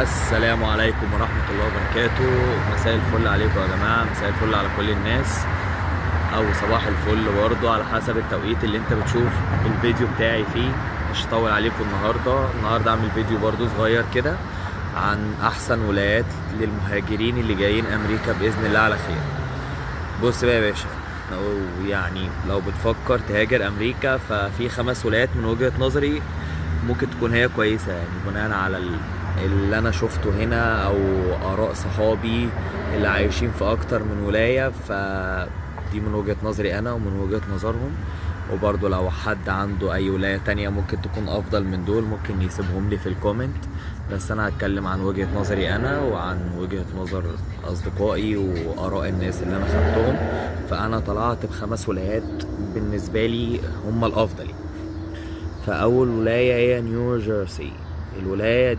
السلام عليكم ورحمة الله وبركاته. مساء الفل عليكم يا جماعة، مساء الفل على كل الناس، أو صباح الفل برضه على حسب التوقيت اللي انت بتشوف الفيديو بتاعي فيه. مش هطول عليكم النهاردة اعمل فيديو برضه صغير كده عن أحسن ولايات للمهاجرين اللي جايين أمريكا بإذن الله على خير. بص بقى يا باشا، لو بتفكر تهاجر أمريكا ففي 5 ولايات من وجهة نظري ممكن تكون هي كويسة، يعني بناء على اللي انا شفته هنا او اراء صحابي اللي عايشين في اكتر من ولاية، فدي من وجهة نظري انا ومن وجهة نظرهم. وبرضو لو حد عنده اي ولاية تانية ممكن تكون افضل من دول ممكن يسيبهم لي في الكومنت، بس انا هتكلم عن وجهة نظري انا وعن وجهة نظر اصدقائي واراء الناس اللي انا خدتهم. فانا طلعت ب5 ولايات بالنسبة لي هم الافضل. فاول ولاية هي نيو جيرسي. الولاية